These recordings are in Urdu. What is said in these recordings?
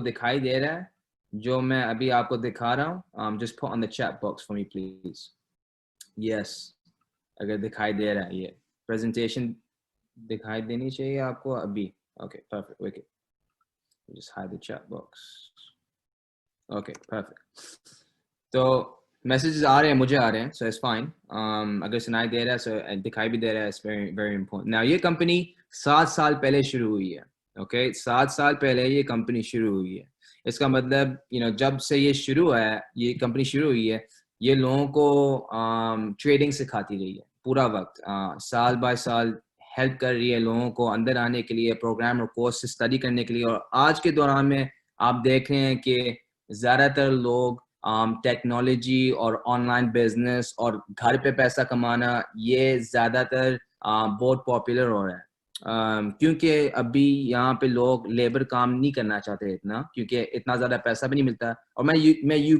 دکھائی دے رہا ہے جو میں ابھی آپ کو دکھا رہا ہوں؟ just put on the chat box for me please. yes اگر دکھائی دے رہا ہے یہ presentation دکھائی دینی چاہیے آپ کو ابھی. okay perfect wicked. just hide the chat box. okay perfect. تو میسیجز آ رہے ہیں مجھے آ رہے ہیں so it's fine. اگر سنائی دے رہا ہے so دکھائی بھی دے رہا ہے it's very very important. now یہ کمپنی 7 سال پہلے شروع ہوئی ہے. اوکے 7 سال پہلے یہ کمپنی شروع ہوئی ہے. اس کا مطلب جب سے یہ شروع ہے یہ کمپنی شروع ہوئی ہے یہ لوگوں کو ٹریڈنگ سکھاتی رہی ہے پورا وقت. سال بائی سال ہیلپ کر رہی ہے لوگوں کو اندر آنے کے لیے پروگرام اور کورس اسٹڈی کرنے کے لیے. اور آج کے دوران میں آپ دیکھ رہے ہیں کہ زیادہ تر لوگ ٹیکنالوجی اور آن لائن بزنس اور گھر پہ پیسہ کمانا یہ زیادہ تر بہت پاپولر ہو رہا ہے. کیونکہ ابھی یہاں پہ لوگ لیبر کام نہیں کرنا چاہتے اتنا کیونکہ اتنا زیادہ پیسہ بھی نہیں ملتا. اور میں یو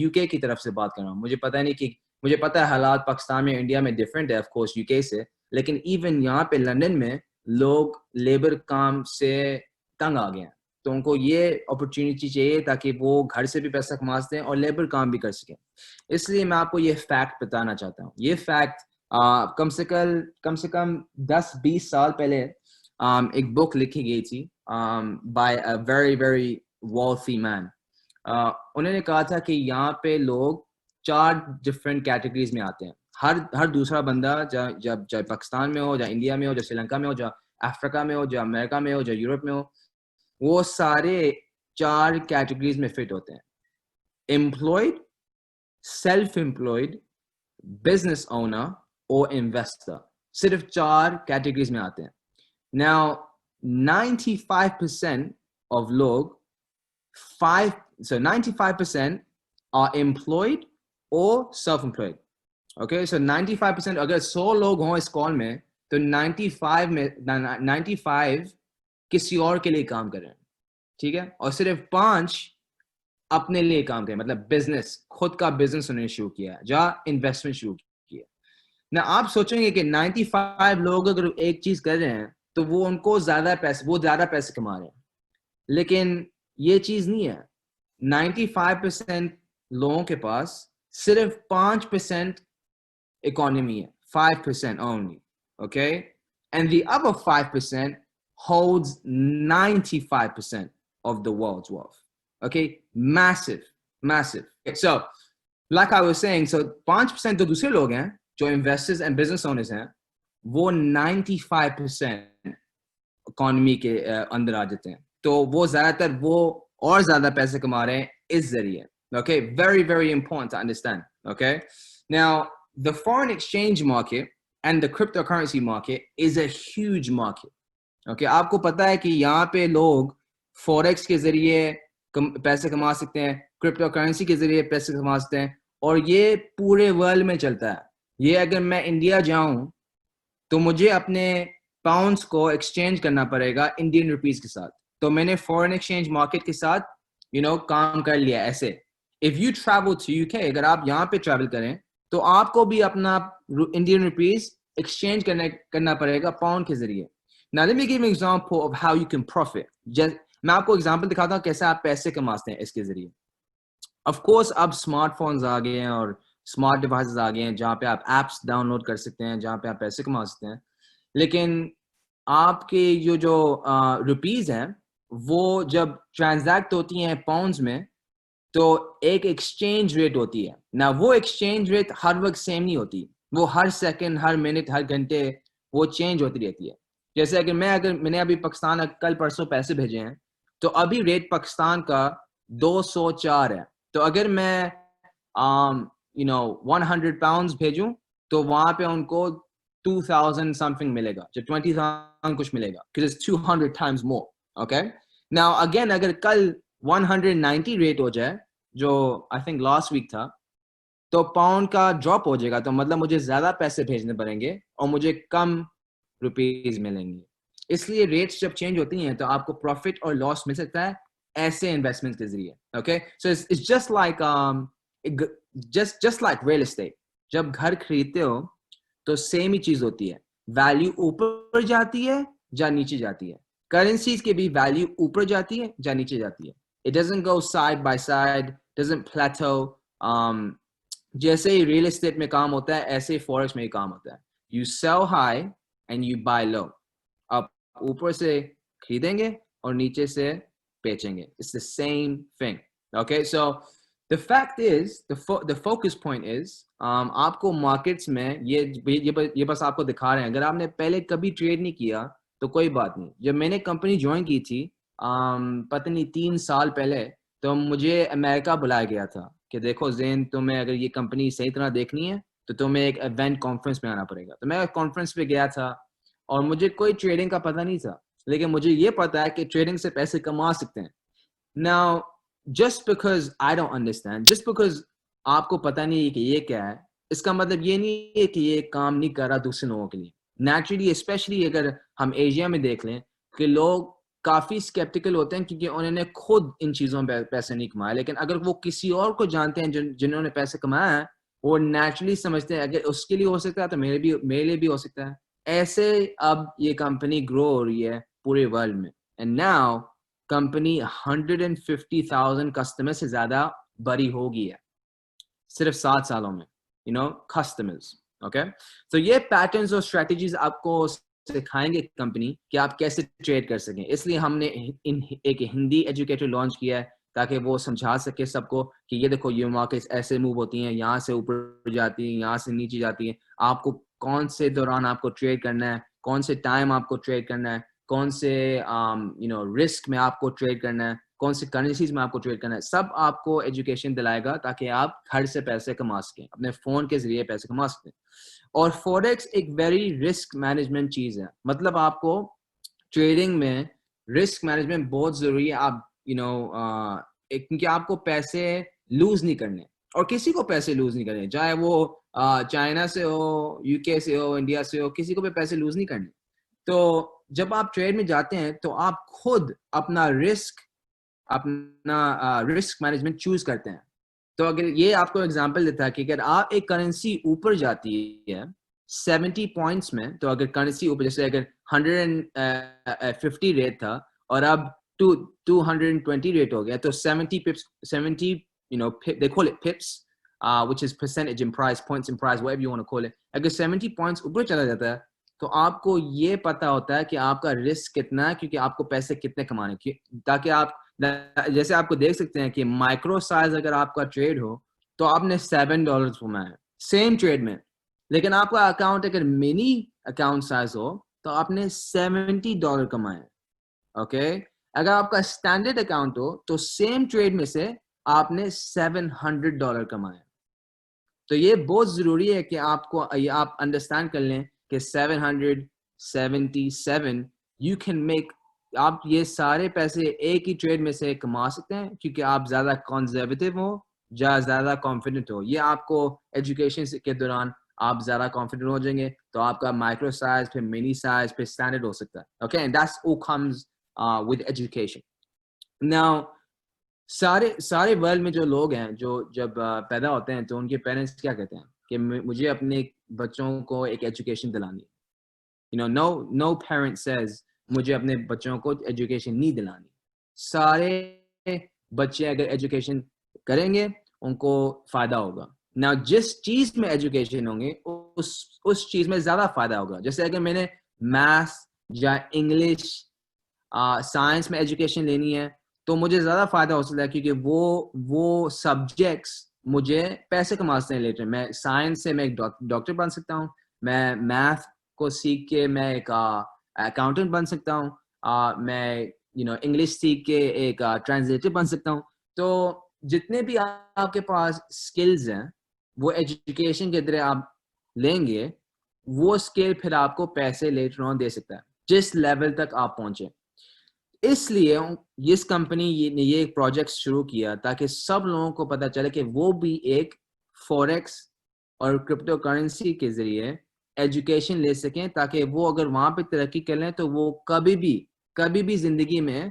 کے کی طرف سے بات کر رہا ہوں. مجھے پتہ نہیں کہ مجھے پتہ ہے حالات پاکستان میں انڈیا میں ڈفرینٹ ہے آف کورس یو کے سے لیکن ایون یہاں پہ لندن میں لوگ لیبر کام سے تنگ آ گئے ہیں. تو ان کو یہ اپرچونیٹی چاہیے تاکہ وہ گھر سے بھی پیسہ کما سکیں اور لیبر کام بھی کر سکیں. اس لیے میں آپ کو یہ فیکٹ بتانا چاہتا ہوں. یہ فیکٹ کم سے کم 10-20 سال پہلے ایک بک لکھی گئی تھی by a very very wealthy مین. انہوں نے کہا تھا کہ یہاں پہ لوگ 4 ڈفرینٹ کیٹیگریز میں آتے ہیں. ہر دوسرا بندہ چاہے پاکستان میں ہو یا انڈیا میں ہو یا سری لنکا میں ہو یا افریقہ میں ہو یا امریکہ میں ہو یا یورپ میں ہو وہ سارے 4 کیٹیگریز میں فٹ ہوتے ہیں. Employed, self employed, business owner اور انویسٹر. صرف 4 کیٹیگریز میں آتے ہیں. Now 95% of لوگ 95% are employed or self-employed. Okay, so 95% اگر 100 لوگ ہوں اس کال میں تو 95 کسی اور کے لیے کام کر رہے ہیں. ٹھیک ہے, اور صرف 5 اپنے لیے کام کریں مطلب بزنس خود کا بزنس انہوں نے شروع کیا جہاں انویسٹمنٹ شروع کیا. نہ آپ سوچیں گے کہ 95 لوگ اگر ایک چیز کر رہے ہیں تو وہ ان کو زیادہ پیسے کما رہے ہیں لیکن یہ چیز نہیں ہے. 95% لوگوں کے پاس صرف 5% اکانومی ہے, 5% only. Okay, and the other 5% holds 95% of the world's wealth. Okay, massive. So like I was saying, so 5% تو دوسرے لوگ ہیں جو انویسٹرز اینڈ بزنس اونرز ہیں وہ 95% اکانومی کے اندر آ جاتے ہیں. تو وہ زیادہ تر وہ اور زیادہ پیسے کما رہے ہیں اس ذریعے. Okay, very very important to understand. Okay, now the foreign exchange market and the cryptocurrency market is a huge market. Okay, آپ کو پتا ہے کہ یہاں پہ لوگ فوریکس کے ذریعے پیسے کما سکتے ہیں, کرپٹو کرنسی کے ذریعے پیسے کما سکتے ہیں اور یہ پورے ورلڈ میں چلتا ہے. یہ اگر میں انڈیا جاؤں تو مجھے اپنے پاؤنڈس کو ایکسچینج کرنا پڑے گا انڈین روپیز کے ساتھ. تو میں نے فورن ایکسچینج مارکیٹ کے ساتھ کام کر لیا. ایسے if you travel to you کے, اگر آپ یہاں پہ ٹریول کریں تو آپ کو بھی اپنا انڈین روپیز ایکسچینج کرنا پڑے گا پاؤنڈ کے ذریعے. Now let me give you an example of how you can profit. میں آپ کو ایگزامپل دکھاتا ہوں کیسے آپ پیسے کما سکتے ہیں اس کے ذریعے. آف کورس اب اسمارٹ فونز آ گئے ہیں اور اسمارٹ ڈیوائسز آ گئے ہیں جہاں پہ آپ ایپس ڈاؤن لوڈ کر سکتے ہیں جہاں پہ آپ پیسے کما سکتے ہیں. لیکن آپ کے جو روپیز ہیں وہ جب ٹرانزیکٹ ہوتی ہیں پاؤنڈز میں تو ایک ایکسچینج ریٹ ہوتی ہے. نہ وہ ایکسچینج ریٹ ہر وقت سیم نہیں ہوتی, وہ ہر سیکنڈ, ہر منٹ, ہر گھنٹے وہ چینج ہوتی رہتی ہے. جیسے اگر میں نے ابھی پاکستان کل پرسوں پیسے بھیجے ہیں تو ابھی ریٹ پاکستان کا 204 ہے. تو اگر میں 100 پاؤنڈز بھیجوں تو وہاں پہ ان کو 2000 something ملے گا, جو 20,000 کچھ ملے گا because it's 200 times more. Okay, now again اگر کل 190 ریٹ ہو جائے جو I think last week تھا تو پاؤنڈ کا ڈراپ ہو جائے گا, تو مطلب مجھے زیادہ پیسے بھیجنے پڑیں گے اور مجھے کم روپیز ملیں گے. اس لیے ریٹس جب چینج ہوتی ہیں تو آپ کو پروفٹ اور لاس مل سکتا ہے ایسے انویسٹمنٹ کے ذریعے. Okay, so it's just like real estate. جب گھر خریدتے ہو تو سیم ہی چیز ہوتی ہے, ویلیو اوپر جاتی ہے یا نیچے جاتی ہے. کرنسیز کی بھی ویلیو اوپر جاتی ہے یا نیچے جاتی ہے. It doesn't go side by side, doesn't plateau. جیسے ہی ریئل اسٹیٹ میں کام ہوتا ہے ایسے ہی فورکس میں ہی کام ہوتا ہے. You sell high and you buy low. آپ اوپر سے خریدیں گے اور نیچے سے بیچیں گے. It's the same thing. Okay, so the fact is, the focus point is, آپ کو مارکیٹس میں یہ بس آپ کو دکھا رہے ہیں. اگر آپ نے پہلے کبھی ٹریڈ نہیں کیا تو کوئی بات نہیں. جب میں نے کمپنی جوائن کی تھی پتہ نہیں 3 سال پہلے, تو مجھے امریکہ بلایا گیا تھا کہ دیکھو زین, تمہیں اگر یہ کمپنی صحیح طرح دیکھنی ہے تو تمہیں ایک ایونٹ کانفرنس میں آنا پڑے گا. تو میں کانفرنس پہ گیا تھا اور مجھے کوئی ٹریڈنگ کا پتہ نہیں تھا, لیکن مجھے یہ پتا ہے کہ ٹریڈنگ سے پیسے کما سکتے ہیں. Now, just because I don't understand, just because آپ کو پتہ نہیں ہے کہ یہ کیا ہے, اس کا مطلب یہ نہیں ہے کہ یہ کام نہیں کر رہا دوسرے لوگوں کے لیے. نیچرلی اسپیشلی اگر ہم ایشیا میں دیکھ لیں کہ لوگ کافی اسکیپٹیکل ہوتے ہیں کیونکہ انہوں نے خود ان چیزوں پہ پیسے نہیں کمائے, لیکن اگر وہ کسی اور کو جانتے ہیں جنہوں نے پیسے کمایا ہے, وہ نیچرلی سمجھتے ہیں اگر اس کے لیے ہو سکتا ہے تو میرے لیے بھی ہو سکتا ہے. ایسے اب یہ کمپنی گرو ہو رہی ہے پورے ورلڈ میں. اینڈ ناؤ کمپنی 150,000 کسٹمر سے زیادہ بڑی ہو گئی ہے صرف 7 سالوں میں. کسٹمرز. اوکے, تو یہ پیٹرنز اور اسٹریٹجیز آپ کو سکھائیں گے کمپنی کہ آپ کیسے ٹریڈ کر سکیں. اس لیے ہم نے ایک ہندی ایجوکیٹر لانچ کیا ہے تاکہ وہ سمجھا سکے سب کو کہ یہ دیکھو یہ مارکیٹس ایسے موو ہوتی ہیں, یہاں سے اوپر جاتی ہیں, یہاں سے نیچے جاتی ہیں. آپ کو کون سے دوران آپ کو ٹریڈ کرنا ہے, کون سے ٹائم آپ کو ٹریڈ کرنا ہے, کون سے رسک میں آپ کو ٹریڈ کرنا ہے, کون سے کرنسیز میں آپ کو ٹریڈ کرنا ہے, سب آپ کو ایجوکیشن دلائے گا تاکہ آپ گھر سے پیسے کما سکیں, اپنے فون کے ذریعے پیسے کما سکیں. اور فوریکس ایک ویری رسک مینجمنٹ چیز ہے. مطلب آپ کو ٹریڈنگ میں رسک مینجمنٹ بہت ضروری ہے. آپ کیونکہ آپ کو پیسے لوز نہیں کرنے, اور کسی کو پیسے لوز نہیں کرنے, چاہے وہ چائنا سے ہو, یو کے سے ہو, انڈیا سے ہو, کسی کو بھی پیسے لوز نہیں کرنے. تو جب آپ ٹریڈ میں جاتے ہیں تو آپ خود اپنا رسک مینجمنٹ چوز کرتے ہیں. تو اگر یہ آپ کو ایگزامپل دیتا ہے کہ اگر آپ ایک کرنسی اوپر جاتی ہے 70 پوائنٹس میں, تو اگر کرنسی اوپر, جیسے اگر 150 ریٹ تھا اور اب 220 ریٹ ہو گیا, تو 70 they call it pips, which is percentage in price, points in price, whatever you want to call it. اگر 70 points اوپر چلا جاتا ہے تو آپ کو یہ پتا ہوتا ہے کہ آپ کا رسک کتنا ہے, کیونکہ آپ کو پیسے کتنے کمانے کی, تاکہ آپ جیسے آپ کو دیکھ سکتے ہیں کہ مائکرو سائز اگر آپ کا ٹریڈ ہو تو آپ نے $7 کمایا سیم ٹریڈ میں, لیکن آپ کا اکاؤنٹ اگر منی اکاؤنٹ سائز ہو تو آپ نے $70 کمایا. اوکے, اگر آپ کا اسٹینڈرڈ اکاؤنٹ ہو تو سیم ٹریڈ میں سے آپ نے $700 کمایا. تو یہ بہت ضروری ہے کہ آپ انڈرسٹینڈ کر لیں کہ 777 یو کین میک, آپ یہ سارے پیسے ایک ہی ٹریڈ میں سے کما سکتے ہیں کیونکہ آپ زیادہ کنزرویٹو ہو یا زیادہ کانفیڈنٹ ہو. یہ آپ کو ایجوکیشن کے دوران آپ زیادہ کانفیڈنٹ ہو جائیں گے تو آپ کا مائکرو سائز, پھر منی سائز, پھر اسٹینڈرڈ ہو سکتا ہے. Okay, and that's all comes with education. Now سارے ورلڈ میں جو لوگ ہیں جو جب پیدا ہوتے ہیں تو ان کے پیرنٹس کیا کہتے ہیں کہ مجھے اپنے بچوں کو ایک ایجوکیشن دلانی ہے. No parent says مجھے اپنے بچوں کو ایجوکیشن نہیں دلانی. سارے بچے اگر ایجوکیشن کریں گے ان کو فائدہ ہوگا. Now جس چیز میں ایجوکیشن ہوں گے اس چیز میں زیادہ فائدہ ہوگا. جیسے اگر میں نے میتھ یا انگلش سائنس میں ایجوکیشن لینی ہے تو مجھے زیادہ فائدہ ہو سکتا ہے کیونکہ وہ سبجیکٹس مجھے پیسے کما سکتے ہیں لیٹر. میں سائنس سے میں ایک ڈاکٹر بن سکتا ہوں, میں میتھ کو سیکھ کے میں ایک اکاؤنٹنٹ بن سکتا ہوں, میں انگلش سیکھ کے ایک ٹرانسلیٹر بن سکتا ہوں. تو جتنے بھی آپ کے پاس اسکلز ہیں وہ ایجوکیشن کے ذریعے آپ لیں گے, وہ اسکل پھر آپ کو پیسے لیٹر آن دے سکتا ہے جس لیول تک آپ پہنچے. اس لیے اس کمپنی نے یہ ایک پروجیکٹ شروع کیا تاکہ سب لوگوں کو پتہ چلے کہ وہ بھی ایک فوریکس اور کرپٹو کرنسی کے ذریعے ایجوکیشن لے سکیں, تاکہ وہ اگر وہاں پہ ترقی کر لیں تو وہ کبھی بھی زندگی میں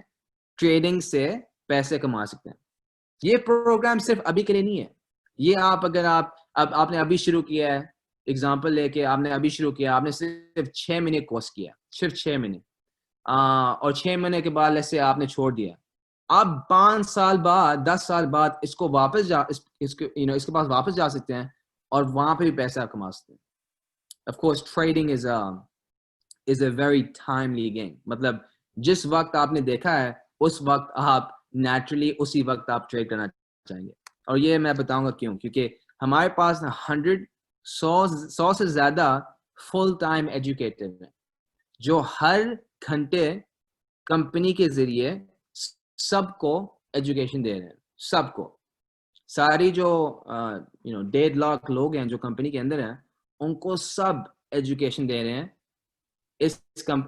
ٹریڈنگ سے پیسے کما سکتے ہیں. یہ پروگرام صرف ابھی کے لیے نہیں ہے. یہ اگر آپ نے ابھی شروع کیا ہے, ایگزامپل لے کے آپ نے ابھی شروع کیا, آپ نے صرف 6 مہینے کورس کیا, صرف 6 مہینے, اور 6 مہینے کے بعد سے آپ نے چھوڑ دیا, آپ 5 سال بعد 10 سال بعد اس کو واپس اس کے پاس واپس جا سکتے ہیں اور وہاں پہ بھی پیسہ کما سکتے ہیں. Of course trading is a very timely game. مطلب جس وقت آپ نے دیکھا ہے اس وقت آپ نیچرلی اسی وقت آپ ٹریڈ کرنا چاہیں گے. اور یہ میں بتاؤں گا کیوں, کیونکہ ہمارے پاس 100 سے زیادہ فل ٹائم ایجوکیٹر ہیں جو ہر گھنٹے کمپنی کے ذریعے سب کو ایجوکیشن دے رہے ہیں. سب کو, ساری جو 1.5 لاکھ لوگ ہیں جو کمپنی کے اندر ہیں ان کو سب ایجوکیشن دے رہے ہیں اس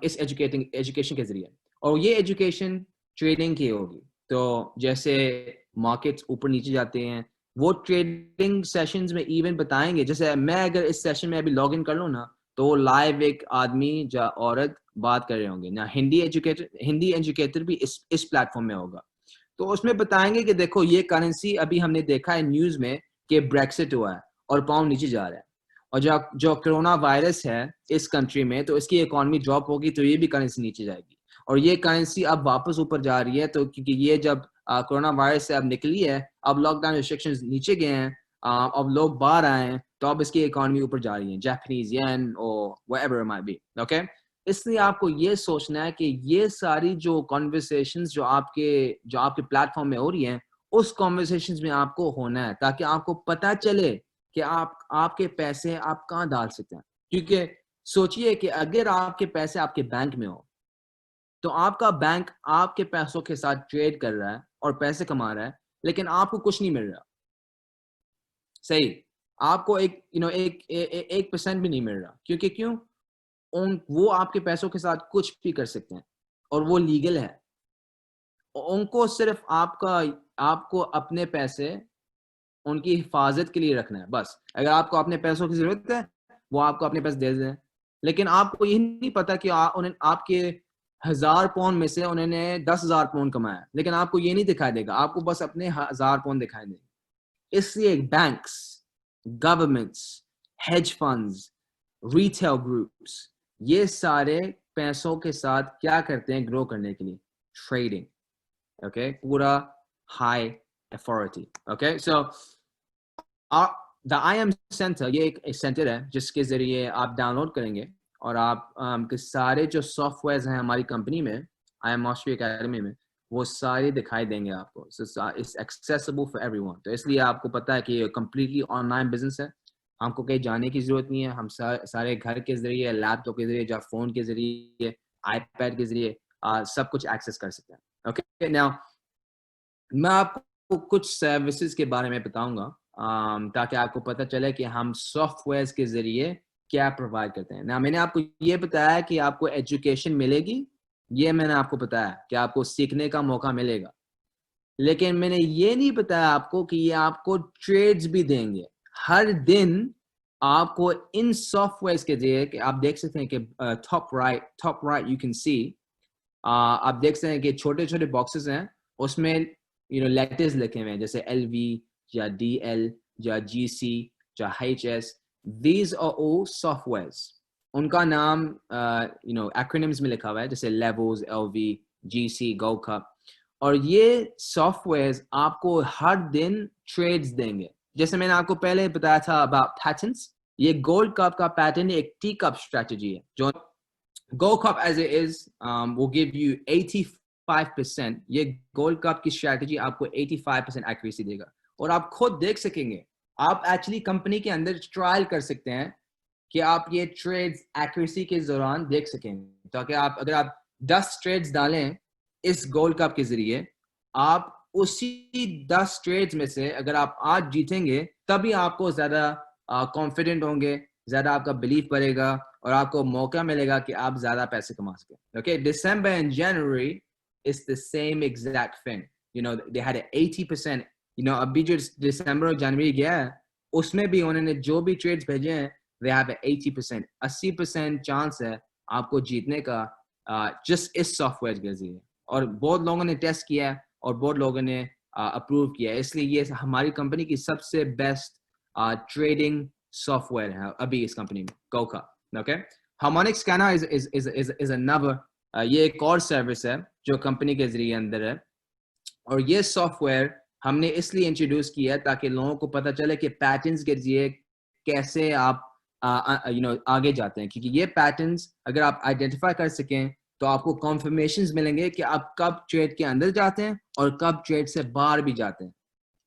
ایجوکیشن کے ذریعے. اور یہ ایجوکیشن ٹریڈنگ کی ہوگی. تو جیسے مارکیٹس اوپر نیچے جاتے ہیں وہ ٹریڈنگ سیشنز میں ایون بتائیں گے. جیسے میں اگر اس سیشن میں ابھی لاگ ان کر لوں نا تو لائیو ایک آدمی یا عورت بات کر رہے ہوں گے نا, ہندی ایجوکیٹر بھی اس پلیٹ فارم میں ہوگا. تو اس میں بتائیں گے کہ دیکھو یہ کرنسی ابھی ہم نے دیکھا ہے نیوز میں کہ بریکسٹ ہوا ہے اور پاؤنڈ نیچے جا رہا ہے, اور جو کرونا وائرس ہے اس کنٹری میں تو اس کی اکانومی ڈراپ ہوگی تو یہ بھی کرنسی نیچے جائے گی, اور یہ کرنسی اب واپس اوپر جا رہی ہے. تو کیونکہ یہ جب کرونا وائرس سے اب نکلی ہے, اب لاک ڈاؤن ریسٹرکشنز نیچے گئے ہیں, اب لوگ باہر آئے ہیں تو اب اس کی اکانومی اوپر جا رہی ہے, جاپانیز ین اور whatever it might be. Okay, اس لیے آپ کو یہ سوچنا ہے کہ یہ ساری جو کنورسیشنز جو آپ کے پلیٹ فارم میں ہو رہی ہیں اس کنورسیشنز میں آپ کو ہونا ہے تاکہ آپ کو پتہ چلے کہ آپ کے پیسے آپ کہاں ڈال سکتے ہیں. کیونکہ سوچئے کہ اگر آپ کے پیسے آپ کے بینک میں ہو تو آپ کا بینک آپ کے پیسوں کے ساتھ ٹریڈ کر رہا ہے اور پیسے کما رہا ہے, لیکن آپ کو کچھ نہیں مل رہا. صحیح, آپ کو ایک 1% بھی نہیں مل رہا. کیوں وہ آپ کے پیسوں کے ساتھ کچھ بھی کر سکتے ہیں اور وہ لیگل ہے. ان کو صرف آپ کو اپنے پیسے ان کی حفاظت کے لیے رکھنا ہے بس. اگر آپ کو اپنے پیسوں کی ضرورت ہے وہ آپ کو اپنے پیسے دے دیں, لیکن آپ کو یہ نہیں پتا کہ آپ کے 1000 پاؤنڈ میں سے انہوں نے 10,000 پاؤنڈ کمایا, لیکن آپ کو یہ نہیں دکھائی دے گا, آپ کو بس اپنے 1000 پاؤنڈ دکھائی دیں گے. اس لیے banks, governments, hedge funds, retail groups, یہ سارے پیسوں کے ساتھ کیا کرتے ہیں گرو کرنے کے لیے؟ ٹریڈنگ. اوکے, پورا high authority. Okay, so the IM Center یہ ایک سینٹر ہے جس کے ذریعے آپ ڈاؤن لوڈ کریں گے اور آپ کے سارے جو سافٹ ویئرز ہیں ہماری کمپنی میں IM ماسٹری اکیڈمی میں وہ سارے دکھائی دیں گے آپ کو. It's accessible for everyone. تو اس لیے آپ کو پتا ہے کہ یہ کمپلیٹلی آن لائن بزنس ہے, ہم کو کہیں جانے کی ضرورت نہیں ہے. ہم سارے گھر کے ذریعے, لیپ ٹاپ کے ذریعے, یا فون کے ذریعے, آئی پیڈ کے ذریعے سب کچھ ایکسیس کر سکتے ہیں. اوکے, ناؤ میں آپ کو کچھ سروسز کے بارے میں بتاؤں گا تاکہ آپ کو پتہ چلے کہ ہم سافٹ ویئرز کے ذریعے کیا پرووائڈ کرتے ہیں. نا میں نے آپ کو یہ بتایا کہ آپ کو ایجوکیشن ملے گی, یہ میں نے آپ کو بتایا کہ آپ کو سیکھنے کا موقع ملے گا, لیکن میں نے یہ نہیں بتایا آپ کو کہ یہ آپ کو ٹریڈز بھی دیں گے. ہر دن آپ کو ان سافٹ ویئرز کے ذریعے کہ آپ دیکھ سکتے ہیں کہ top right you can see, آپ دیکھ سکتے ہیں کہ چھوٹے چھوٹے باکسز ہیں, اس میں لیٹرز لکھے ہوئے ہیں جیسے LV یا DL یا GC یا HS. These are all softwares. ان کا نام acronyms میں لکھا ہوا ہے جیسے Levels, LV, GC, GoCup. اور یہ سافٹ ویئرز آپ کو ہر دن ٹریڈز دیں گے. جیسے میں نے آپ کو پہلے بتایا تھا about patterns, یہ گولڈ کپ کا پیٹرن ایک ٹی کپ اسٹریٹجی ہے. جو Gold Cup as it is will give you 85%. یہ گولڈ کپ کی اسٹریٹجی آپ کو 85% ایکوریسی دے گا, اور آپ خود دیکھ سکیں گے. آپ ایکچولی کمپنی کے اندر ٹرائل کر سکتے ہیں کہ آپ یہ ٹریڈز ایکوریسی کے دوران دیکھ سکیں, تاکہ اگر آپ 10 ٹریڈز ڈالیں اس گولڈ کپ کے ذریعے, آپ اسی 10 ٹریڈز میں سے اگر آپ آج جیتیں گے تبھی آپ کو زیادہ کانفیڈنٹ ہوں گے, زیادہ آپ کا بلیف بڑھے گا اور آپ کو موقع ملے گا کہ آپ زیادہ پیسے کما سکیں. Okay, December and January is the same exact thing. They had an 80%. ابھی جو دسمبر اور جنوری گیا ہے اس میں بھی انہوں نے جو بھی ٹریڈز بھیجے ہیں they have an 80%. 80% چانس ہے آپ کو جیتنے کا جس اس سافٹ ویئر کے ذریعے. اور بہت لوگوں نے ٹیسٹ کیا ہے اور بہت لوگوں نے اپروو کیا ہے, اس لیے یہ ہماری کمپنی کی سب سے بیسٹ ٹریڈنگ سافٹ ویئر ہے ابھی اس کمپنی میں. GoCup. Okay, Harmonic Scanner is another یہ ایک اور سروس ہے جو کمپنی کے ذریعے اندر ہے, اور یہ سافٹ ویئر ہم نے اس لیے انٹروڈیوس کیا ہے تاکہ لوگوں کو پتہ چلے کہ پیٹرنز کے ذریعے کیسے آپ آگے جاتے ہیں, کیونکہ یہ پیٹرنز اگر آپ آئیڈینٹیفائی کر سکیں تو آپ کو کنفرمیشنز ملیں گے کہ آپ کب ٹریڈ کے اندر جاتے ہیں اور کب ٹریڈ سے باہر بھی جاتے ہیں.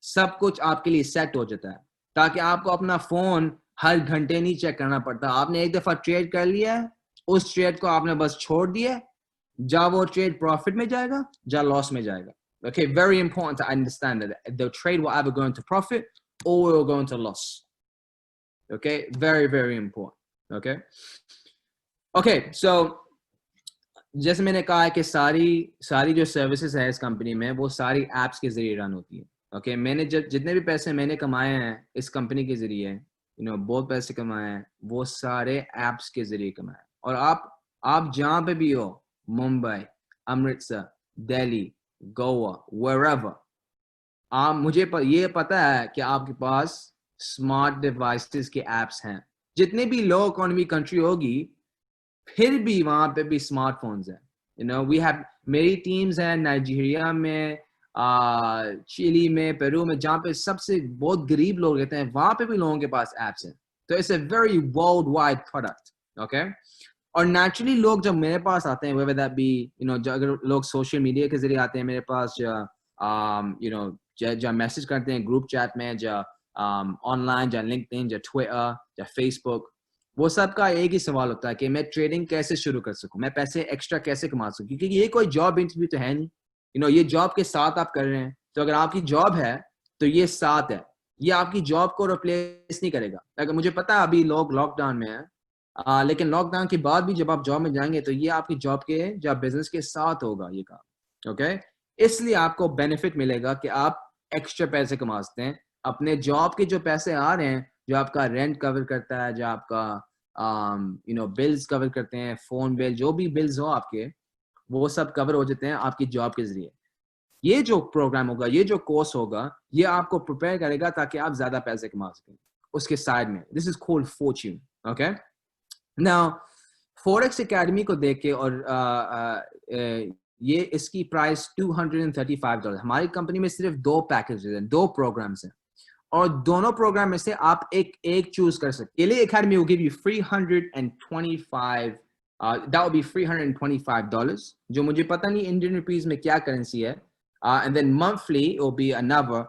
سب کچھ آپ کے لیے سیٹ ہو جاتا ہے تاکہ آپ کو اپنا فون ہر گھنٹے نہیں چیک کرنا پڑتا. آپ نے ایک دفعہ ٹریڈ کر لیا ہے, اس ٹریڈ کو آپ نے بس چھوڑ دیا, جا وہ ٹریڈ پروفٹ میں جائے گا جا لاس میں جائے گا. Okay, very important to understand that the trade will either go into profit or will go into loss. Okay, very, very important. Okay, okay, so جیسے میں نے کہا ہے کہ ساری جو سروسز ہے اس کمپنی میں وہ ساری ایپس کے ذریعے رن ہوتی ہیں. اوکے, میں نے جتنے بھی پیسے میں نے کمائے ہیں اس کمپنی کے ذریعے, بہت پیسے کمائے ہیں, وہ سارے ایپس کے ذریعے کمائے. اور آپ جہاں پہ بھی ہو, ممبئی, امرتسر, دہلی, گوا, wherever, مجھے یہ پتا ہے کہ آپ کے پاس اسمارٹ ڈیوائسز کے ایپس ہیں. جتنے بھی لو اکانومی کنٹری ہوگی پھر بھی وہاں پہ بھی اسمارٹ فونز ہیں. وی ہیو, میری ٹیمز ہیں نائجیریا میں, چلی میں, پیرو میں, جہاں پہ سب سے بہت غریب لوگ رہتے ہیں, وہاں پہ بھی لوگوں کے پاس ایپس ہیں. تو it's a very world wide product. Okay, اور نیچرلی لوگ جب میرے پاس آتے ہیں whether that be اگر لوگ سوشل میڈیا کے ذریعے آتے ہیں میرے پاس, جب میسج کرتے ہیں گروپ چیٹ میں, جب آن لائن, جب لنکڈ ان, جب ٹویٹر, جب فیس بک, وہ سب کا ایک ہی سوال ہوتا ہے کہ میں ٹریڈنگ کیسے شروع کر سکوں, میں پیسے ایکسٹرا کیسے کما سکوں, کیونکہ یہ کوئی جاب انٹرویو تو ہے نہیں. یہ جاب کے ساتھ آپ کر رہے ہیں, تو اگر آپ کی جاب ہے تو یہ ساتھ ہے, یہ آپ کی جاب کو ریپلیس نہیں کرے گا. اگر مجھے پتا ہے ابھی لوگ لاک ڈاؤن میں ہیں, لیکن لاک ڈاؤن کے بعد بھی جب آپ جاب میں جائیں گے تو یہ آپ کی جاب کے جب بزنس کے ساتھ ہوگا یہ کام. اوکے, اس لیے آپ کو بینیفٹ ملے گا کہ آپ ایکسٹرا پیسے کما سکتے ہیں. اپنے جاب کے جو پیسے آ رہے ہیں, جو آپ کا رینٹ کور کرتا ہے, جو آپ کا بلز کور کرتے ہیں, فون بل, جو بھی بلز ہو آپ کے, وہ سب کور ہو جاتے ہیں آپ کی جاب کے ذریعے. یہ جو پروگرام ہوگا, یہ جو کورس ہوگا, یہ آپ کو پریپیئر کرے گا تاکہ آپ زیادہ پیسے کما سکیں اس کے سائڈ میں. This is called fortune. Okay, Now, Forex Academy کو دیکھ کے, اور یہ اس کی پرائس $235. ہماری کمپنی میں صرف 2 پیکیجز ہیں, 2 پروگرامز ہیں, اور دونوں پروگرام میں سے آپ ایک چوز کر سکتے. Elite Academy will give you $325. That will be $325. جو مجھے پتہ نہیں انڈین روپیز میں کیا کرنسی ہے. And then monthly it will be another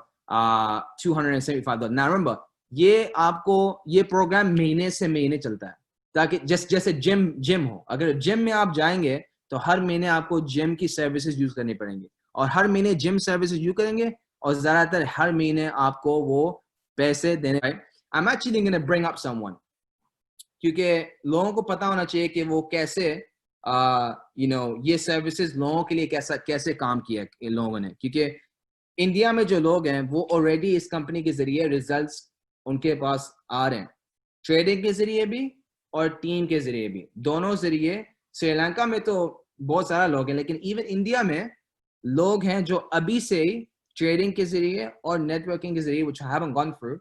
$275. Now remember, یہ آپ کو یہ پروگرام مہینے سے مہینے چلتا ہے, تاکہ جیسے جم ہو, اگر جم میں آپ جائیں گے تو ہر مہینے آپ کو جم کی سروسز یوز کرنی پڑیں گی, اور ہر مہینے جم سروسز یوز کریں گے, اور زیادہ تر ہر مہینے آپ کو وہ پیسے دینے. I'm actually going to bring up someone, کیونکہ لوگوں کو پتا ہونا چاہیے کہ وہ کیسے یہ سروسز لوگوں کے لیے کیسے کام کیا لوگوں نے. کیونکہ انڈیا میں جو لوگ ہیں وہ آلریڈی اس کمپنی کے ذریعے ریزلٹس ان کے پاس آ رہے ہیں, ٹریڈنگ کے ذریعے بھی اور ٹیم کے ذریعے بھی, دونوں ذریعے. سری لنکا میں تو بہت سارا لوگ ہیں, لیکن ایون انڈیا میں لوگ ہیں جو ابھی سے ہی ٹریڈنگ کے ذریعے اور نیٹ ورکنگ کے ذریعے which I haven't gone through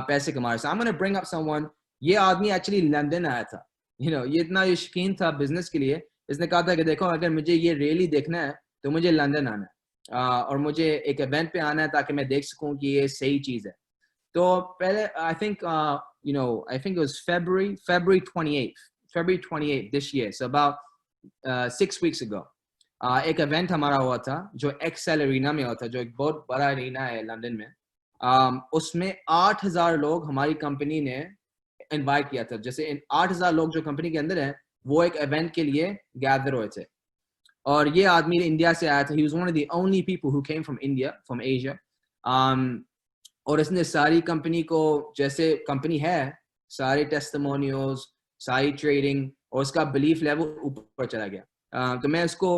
پیسے کما رہے. So I'm going to bring up someone. یہ آدمی ایکچولی لندن آیا تھا, یہ اتنا شوقین تھا بزنس کے لیے, اس نے کہا تھا کہ دیکھو اگر مجھے یہ ریلی دیکھنا ہے تو مجھے لندن آنا ہے, اور مجھے ایک ایونٹ پہ آنا ہے تاکہ میں دیکھ سکوں کہ یہ صحیح چیز ہے. تو پہلے I think it was February 28th this year, so about 6 weeks ago. ایک ایونٹ ہمارا ہوا تھا جو ایکسل ارینا میں ہوا تھا, جو ایک بہت بڑا ارینا ہے لندن میں. اس میں 8,000 لوگ ہماری کمپنی نے انوائٹ کیا تھا. جیسے 8,000 لوگ جو کمپنی کے اندر ہیں وہ ایک ایونٹ کے لیے گیدر ہوئے تھے, اور یہ آدمی انڈیا سے آیا تھا. He was one of the only people who came from India, from Asia. اور اس نے ساری کمپنی کو, جیسے کمپنی ہے, سارے ٹیسٹیمونیوز, ساری ٹریڈنگ, اور اس کا بلیف لیول اوپر چلا گیا. تو میں اس کو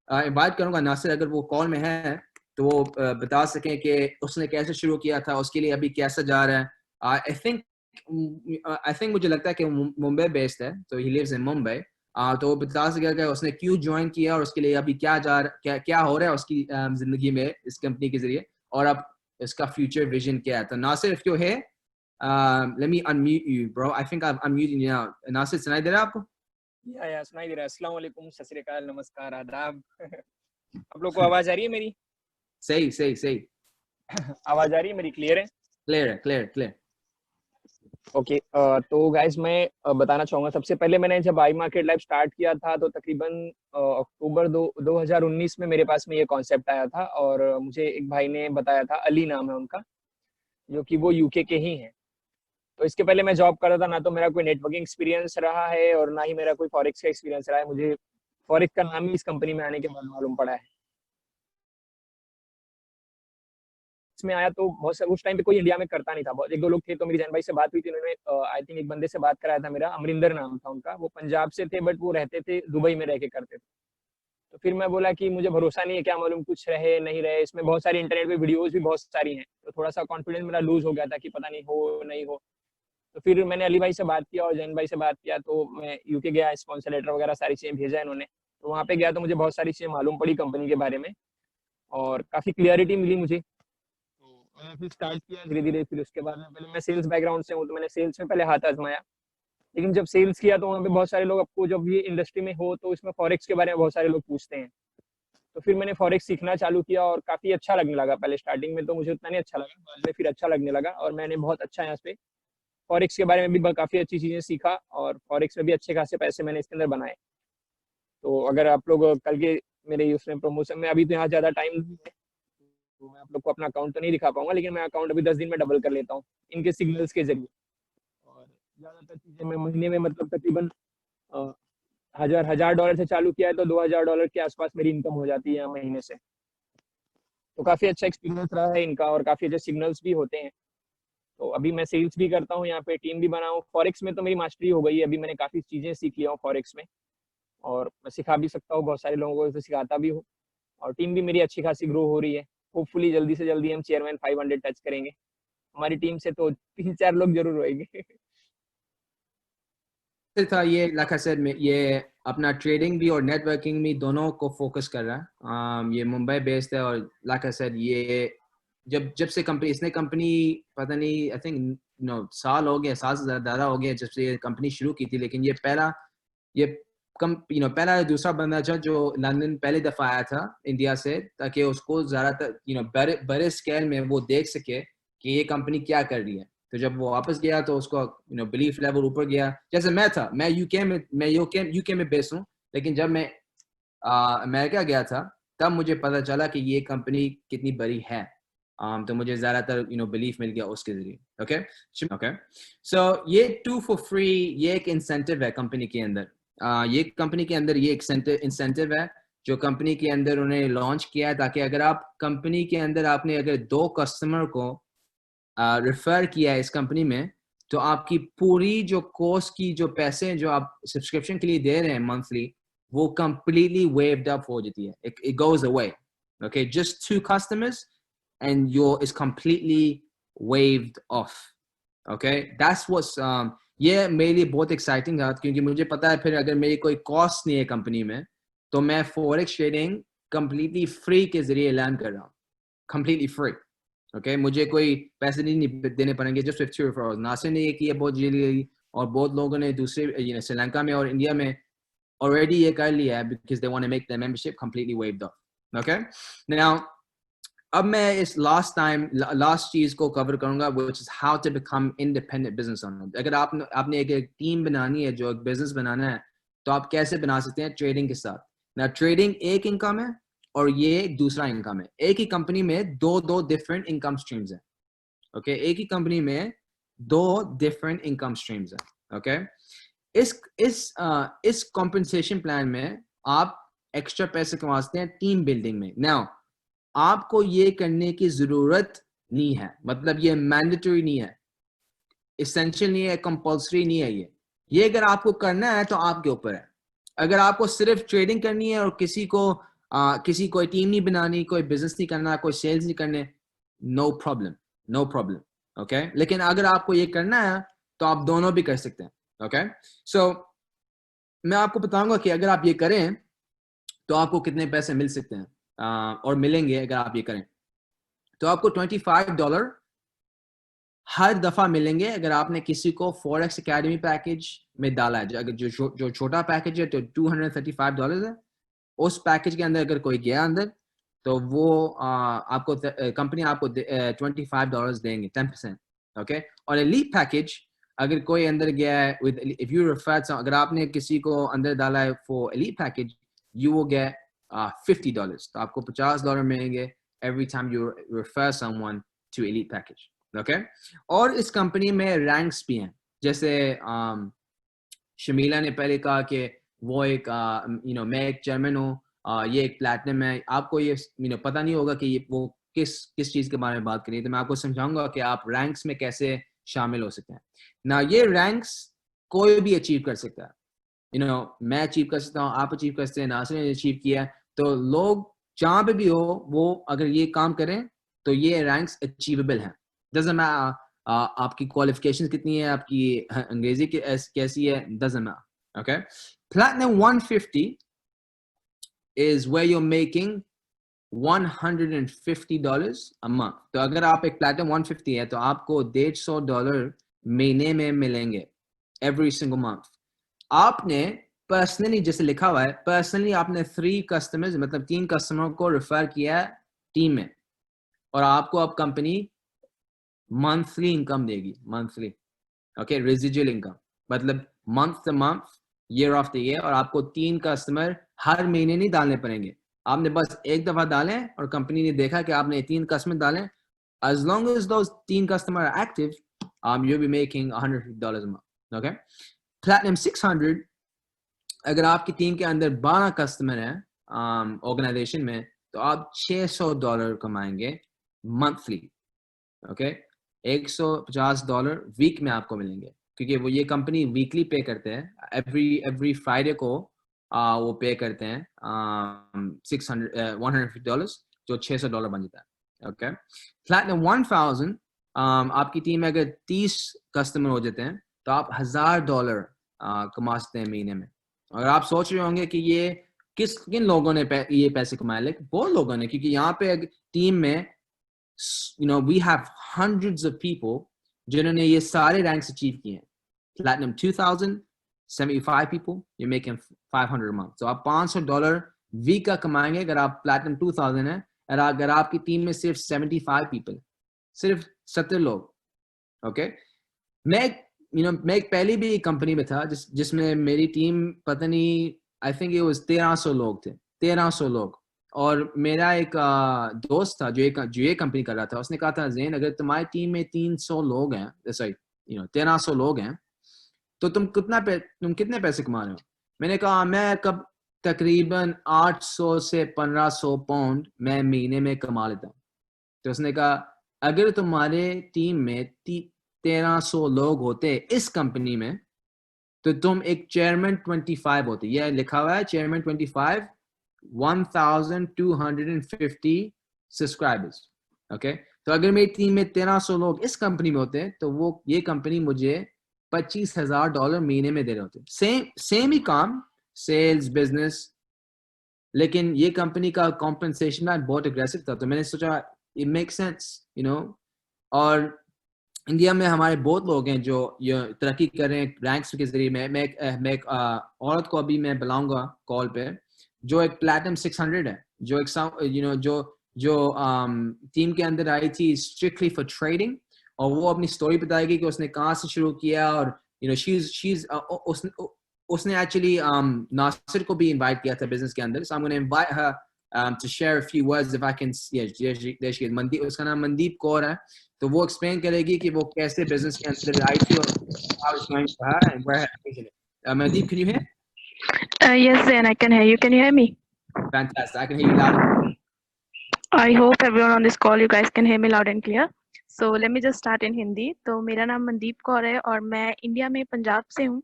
انوائٹ کروں گا, ناصر اگر وہ کال میں ہے تو وہ بتا سکیں کہ اس نے کیسے شروع کیا تھا, اس کے لیے ابھی کیسا جا رہا ہے. I think مجھے لگتا ہے کہ ممبئی بیسڈ ہے, تو he lives in Mumbai. تو وہ بتا سکے کہ اس نے کیوں جوائن کیا, اور اس کے لیے ابھی کیا ہو رہا ہے اس کی زندگی میں اس کمپنی کے ذریعے, اور اب اس کا فیوچر ویژن کیا ہے. تو ناصر if you're here, let me unmute you bro. I think I'm unmuting you now. ناصر سنائی دے رہا ہے آپ کو؟ یا سنائی دے رہا ہے. السلام علیکم, ست سری اکال, نمسکار, آداب. آپ لوگ کو آواز آ رہی ہے میری؟ صحیح. آواز آ رہی ہے میری, کلیئر ہے؟ کلیئر. اوکے. تو گائز میں بتانا چاہوں گا, سب سے پہلے میں نے جب آئی مارکیٹ لائف اسٹارٹ کیا تھا تو تقریباً اکتوبر 2019 میں میرے پاس میں یہ کانسیپٹ آیا تھا, اور مجھے ایک بھائی نے بتایا تھا, علی نام ہے ان کا, جو کہ وہ UK کے ہی ہیں. تو اس کے پہلے میں جاب کرتا تھا, نہ تو میرا کوئی نیٹ ورکنگ ایکسپیرینس رہا ہے اور نہ ہی میرا کوئی فوریکس کا ایکسپیرینس رہا ہے. مجھے فوریکس کا نام ہی اس کمپنی میں آنے کے بعد معلوم پڑا ہے. اس میں آیا تو بہت سے اس ٹائم پہ کوئی انڈیا میں کرتا نہیں تھا. بہت ایک دو لوگ تھے, تو میری جان بھائی سے بات ہوئی تھی, انہوں نے آئی تھنک ایک بندے سے بات کرایا تھا میرا, امریندر نام تھا ان کا. وہ پنجاب سے تھے بٹ وہ رہتے تھے دبئی میں رہ کے کرتے تھے. تو پھر میں بولا کہ مجھے بھروسہ نہیں ہے, کیا معلوم کچھ رہے نہیں رہے. اس میں بہت ساری انٹرنیٹ پہ ویڈیوز بھی بہت ساری ہیں, تو تھوڑا سا کانفیڈنس میرا لوز ہو گیا تھا کہ پتہ نہیں ہو نہیں ہو. تو پھر میں نے علی بھائی سے بات کیا اور جین بھائی سے بات کیا, تو میں UK گیا, اسپانسر لیٹر وغیرہ ساری چیزیں بھیجا انہوں نے. تو وہاں پہ گیا تو مجھے بہت ساری چیزیں معلوم پڑی کمپنی کے بارے میں, اور کافی کلیئرٹی ملی مجھے. تو میں نے پھر اسٹارٹ کیا دھیرے دھیرے. پھر اس کے بعد میں پہلے میں سیلس بیک گراؤنڈ سے ہوں, تو میں نے سیلس میں پہلے ہاتھ آزمایا. لیکن جب سیلس کیا تو وہاں پہ بہت سارے لوگ, آپ کو جب یہ انڈسٹری میں ہو تو اس میں فوریکس کے بارے میں بہت سارے لوگ پوچھتے ہیں. تو پھر میں نے فوریکس سیکھنا چالو کیا اور کافی اچھا لگنے لگا. پہلے اسٹارٹنگ میں تو مجھے اتنا نہیں اچھا لگا, بعد میں پھر اچھا لگنے لگا, اور میں نے بہت اچھا یہاں پہ فوریکس کے بارے میں بھی کافی اچھی چیزیں سیکھا, اور فوریکس میں بھی اچھے خاصے پیسے میں نے اس کے اندر بنائے. تو اگر آپ لوگ کل کے میرے اس میں پروموشن میں, ابھی تو یہاں زیادہ ٹائم نہیں ہے تو میں آپ لوگ کو اپنا اکاؤنٹ تو نہیں دکھا پاؤں گا, لیکن میں اکاؤنٹ ابھی 10 دن میں ڈبل کر لیتا ہوں ان کے سگنلس کے ذریعے. اور زیادہ تر چیزیں میں مہینے میں مطلب تقریباً $1000 سے چالو کیا ہے تو $2000 کے آس پاس میری انکم ہو جاتی ہے مہینے سے. تو کافی اچھا ایکسپیرینس رہا ہے ان کا, اور کافی اچھے سگنلس بھی ہوتے ہیں. تو ابھی میں سیلس بھی کرتا ہوں, یہاں پہ ٹیم بھی بنا ہوں. فوریکس میں تو میری ماسٹری ہو گئی ہے, ابھی میں نے کافی چیزیں سیکھ لیا ہوں فوریکس میں, اور میں سکھا بھی سکتا ہوں بہت سارے لوگوں کو, سکھاتا بھی ہوں. اور ٹیم بھی میری اچھی خاصی گرو ہو رہی ہے. ہوپ فلی جلدی سے جلدی ہم چیئرمین 500 ٹچ کریں گے. ہماری ٹیم سے تو 3-4 لوگ ضرور ہوئیں گے. تھا یہ لائک آئی سیڈ میں یہ اپنا ٹریڈنگ بھی اور نیٹ ورکنگ بھی دونوں کو فوکس کر رہا ہے. یہ ممبئی بیسڈ ہے, اور لائک آئی سیڈ یہ جب سے کمپنی اس نے کمپنی پتہ نہیں آئی تھنک سال ہو گیا, سال سے زیادہ ہو گیا جب سے یہ کمپنی شروع کی تھی. لیکن یہ پہلا دوسرا بندہ تھا جو لندن پہلی دفعہ آیا تھا انڈیا سے, تاکہ اس کو زیادہ تر بڑے اسکیل میں وہ دیکھ سکے کہ یہ کمپنی کیا کر رہی ہے. تو جب وہ واپس گیا تو اس کو بلیف لیول اوپر گیا. جیسے میں تھا, میں یو کے میں بیس ہوں, لیکن جب میں امریکہ گیا تھا تب مجھے پتا چلا کہ یہ کمپنی کتنی بڑی ہے. تو مجھے زیادہ تر بلیف مل گیا اس کے ذریعے. اوکے سو یہ 2 for free یہ ایک انسینٹیو ہے کمپنی کے اندر. یہ کمپنی کے اندر یہ ایک انسینٹیو ہے جو کمپنی کے اندر انہوں نے لانچ کیا ہے, تاکہ اگر آپ کمپنی کے اندر آپ نے اگر 2 کسٹمر کو ریفر کیا ہے اس کمپنی میں, تو آپ کی پوری جو کورس کی جو پیسے جو آپ سبسکرپشن کے لیے دے رہے ہیں منتھلی, وہ کمپلیٹلی ویوڈ اپ ہو جاتی ہے. It goes away. Okay, just 2 customers and is completely waived off. Okay, that's what's یہ میرے لیے بہت ایکسائٹنگ تھا, کیونکہ مجھے پتا ہے پھر اگر میری کوئی کاسٹ نہیں ہے کمپنی میں تو میں فوریکس ٹریڈنگ کمپلیٹلی فری کے ذریعے اعلان کر رہا ہوں, کمپلیٹلی فری. اوکے, مجھے کوئی پیسے نہیں دینے پڑیں گے, جسٹ 50 ریفرلز. ناصر نے یہ کیا بہت جلدی, اور بہت لوگوں نے دوسرے سری لنکا میں اور انڈیا میں already یہ کر لیا ہے, because they want to make their membership completely waived off. Okay, now اب میں اس لاسٹ چیز کو کور کروں گا, which is how to become independent business owner. اگر آپ نے ایک ٹیم بنانی ہے, جو ایک بزنس بنانا ہے, تو آپ کیسے بنا سکتے ہیں؟ ٹریڈنگ کے ساتھ. Now ٹریڈنگ ایک انکم ہے اور یہ دوسرا انکم ہے. ایک ہی کمپنی میں دو ڈفرینٹ انکم اسٹریمز ہیں. اوکے, ایک ہی کمپنی میں 2 ڈفرینٹ انکم اسٹریمز ہیں. اوکے, اس کمپنسیشن پلان میں آپ ایکسٹرا پیسے کما سکتے ہیں ٹیم بلڈنگ میں. ناؤ آپ کو یہ کرنے کی ضرورت نہیں ہے, مطلب یہ مینڈیٹری نہیں ہے, اسینشیل نہیں ہے, کمپلسری نہیں ہے. یہ اگر آپ کو کرنا ہے تو آپ کے اوپر ہے. اگر آپ کو صرف ٹریڈنگ کرنی ہے اور کسی کوئی ٹیم نہیں بنانی, کوئی بزنس نہیں کرنا, کوئی سیلز نہیں کرنے, نو پرابلم. اوکے, لیکن اگر آپ کو یہ کرنا ہے تو آپ دونوں بھی کر سکتے ہیں. اوکے, سو میں آپ کو بتاؤں گا کہ اگر آپ یہ کریں تو آپ کو کتنے پیسے مل سکتے ہیں اور ملیں گے. اگر آپ یہ کریں تو آپ کو $25 ہر دفعہ ملیں گے اگر آپ نے کسی کو فوریکس اکیڈمی پیکیج میں ڈالا ہے. اگر جو چھوٹا پیکیج ہے تو $235 ہے. اس پیکیج کے اندر اگر کوئی گیا اندر تو وہ آپ کو کمپنی آپ کو $25 دیں گے 10%. اوکے. اور ایلیٹ پیکیج اگر کوئی اندر گیا ہے if you refer اگر آپ نے کسی کو اندر ڈالا ہے for elite package you will get $50. تو آپ کو $50 ملیں گے every time you refer someone to elite package. Okay. اور اس کمپنی میں رینکس بھی ہیں, جیسے شمیلا نے پہلے کہا کہ وہ ایک میں ایک چیئرمین ہوں, یہ ایک پلیٹنم ہے. آپ کو یہ پتہ نہیں ہوگا کہ وہ کس چیز کے بارے میں بات کری, تو میں آپ کو سمجھاؤں گا کہ آپ رینکس میں کیسے شامل ہو سکتے ہیں. نا یہ رینکس کوئی بھی اچیو کر سکتا ہے, میں اچیو کر سکتا ہوں, آپ اچیو کر سکتے ہیں, ناصر نے اچیو کیا ہے. تو لوگ جہاں پہ بھی ہو وہ اگر یہ کام کریں تو یہ رینکس اچیویبل ہیں. ڈزنٹ میٹر آپ کی کوالیفیکیشن کتنی ہے, آپ کی انگریزی کیسی ہے, doesn't matter. Okay. Platinum 150 is where you're making $150 a month. تو اگر آپ ایک پلیٹنم 150 ہے تو آپ کو $150 مہینے میں ملیں گے every single month. آپ نے پرسنلی جیسے لکھا ہوا ہے, پرسنلی آپ نے 3 کسٹمرز مطلب 3 کسٹمر کو ریفر کیا ہے ٹیم میں, اور آپ کو اب کمپنی منتھلی انکم دے گی, منتھلی. اوکے. ریزیڈوئل انکم مطلب month to month, year of the year, اور آپ کو 3 کسٹمر ہر مہینے نہیں ڈالنے پڑیں گے. آپ نے بس ایک دفعہ ڈالیں اور کمپنی نے دیکھا کہ آپ نے 3 کسٹمر ڈالیں, as long as those 3 customers are active, you'll be making $150 a month. Okay. Platinum 600 اگر آپ کی ٹیم کے اندر 12 کسٹمر ہیں آرگنائزیشن میں تو آپ $600 کمائیں گے منتھلی. اوکے. $150 ویک میں آپ کو ملیں گے, کیونکہ وہ یہ کمپنی ویکلی پے کرتے ہیں, ایوری فرائیڈے کو وہ پے کرتے ہیں $150 جو $600 بن جاتا ہے. اوکے. Platinum 1000 آپ کی ٹیم میں اگر 30 کسٹمر ہو جاتے ہیں تو آپ $1000 کما سکتے ہیں مہینے میں. اگر آپ سوچ رہے ہوں گے کہ یہ کن لوگوں نے یہ پیسے کمائے, لیکن بہت لوگوں نے, کیونکہ یہاں پہ ٹیم میں we have hundreds of people جنہوں نے یہ سارے رینکس اچیو کیے ہیں. Platinum 2000 75 people, you're making $500 a month. تو آپ $500 ویک کا کمائیں گے اگر آپ Platinum 2000 ہیں, اور اگر آپ کی ٹیم میں صرف 75 people, صرف 70 لوگ. اوکے. میں ایک پہلی بھی کمپنی میں تھا جس میں میری ٹیم پتہ نہیں آئی تھنک it was 1300 لوگ تھے, 1300 لوگ. اور میرا ایک دوست تھا جو یہ کمپنی کر رہا تھا, اس نے کہا تھا زین اگر تمہاری ٹیم میں 300 لوگ ہیں, 1300 لوگ ہیں, تو تم کتنے پیسے کما رہے ہو. میں نے کہا میں تقریباً 800 سے 1500 پاؤنڈ میں مہینے میں کما لیتا ہوں. تو اس نے کہا اگر تمہارے ٹیم میں 1300 لوگ ہوتے اس کمپنی میں تو تم ایک چیئرمین 25 ہوتے. یہ لکھا ہوا ہے چیئرمین 25 1250 سبسکرائبرز. اوکے. تو اگر میری ٹیم میں 1300 لوگ اس کمپنی میں ہوتے تو یہ کمپنی مجھے $25,000 مہینے میں دے رہے ہوتے. سیم ہی کام, سیلز بزنس, لیکن یہ کمپنی کا کمپنسیشن بہت اگریسو تھا. تو میں نے سوچا it makes sense, اور انڈیا میں ہمارے بہت لوگ ہیں جو یہ ترقی کر رہے ہیں رینکس کے ذریعے. میں ایک عورت کو ابھی میں بلاؤں گا کال پہ جو ایک Platinum 600 ہے, جو ایک جو ٹیم کے اندر آئی تھی اسٹرکٹلی فار ٹریڈنگ, اور وہ اپنی اسٹوری بتائے گی کہ اس نے کہاں سے شروع کیا. اور اس نے ایکچولی ناصر کو بھی انوائٹ کیا تھا بزنس کے اندر. So I'm going to invite her to share a few words if I can. Mandeep, اس کا نام مندیپ کور ہے, تو وہ ایکسپلین کرے گی کہ وہ کیسے بزنس کے اندر آئی تھی اور how it's going for her and where her vision is. Mandeep, can you hear? Yes, Zain, I can hear you. Can you hear me? Fantastic. I can hear you loud and clear. I hope everyone on this call, you guys can hear me loud and clear. So let me just start in Hindi. تو میرا نام مندیپ کور ہے اور میں انڈیا میں پنجاب سے ہوں.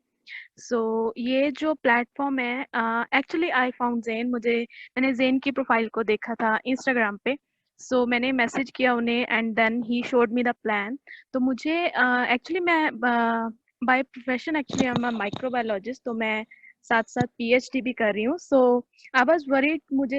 سو یہ جو پلیٹ فارم ہے ایکچولی آئی فاؤنڈ زین, میں نے زین کی پروفائل کو دیکھا تھا انسٹاگرام پہ. سو میں نے میسج کیا انہیں and then he showed me the plan. تو مجھے ایکچولی میں by profession actually am a مائکرو بایولوجسٹ, تو میں ساتھ ساتھ PhD بھی کر رہی ہوں. سو آئی واز وریڈ, مجھے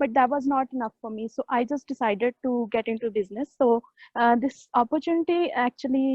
but that was not enough for me, so I just decided to get into business. So this opportunity actually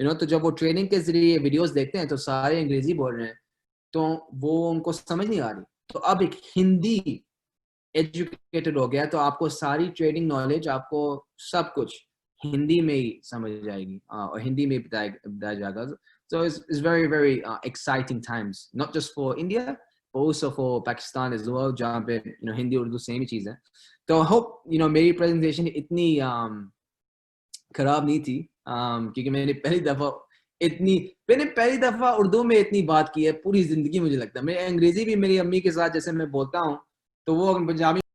تو جب وہ ٹریننگ کے ذریعے ویڈیوز دیکھتے ہیں تو سارے انگریزی بول رہے ہیں تو وہ ان کو سمجھ نہیں آ رہی. تو اب ایک ہندی ایجوکیٹڈ ہو گیا تو آپ کو ساری ٹریڈنگ نالج, آپ کو سب کچھ ہندی میں ہی سمجھ جائے گی اور ہندی میں بتایا جائے گا. So it's very, very exciting times, not just for India, but also for Pakistan as well, جہاں پہ ہندی اردو سیم ہی چیز ہے. تو I hope میری پریزنٹیشن اتنی خراب نہیں تھی کیونکہ میں نے پہلی دفعہ اردو میں اتنی بات کی ہے پوری زندگی. مجھے لگتا ہے میں انگریزی بھی میری امی کے ساتھ جیسے میں بولتا ہوں تو وہ پنجابی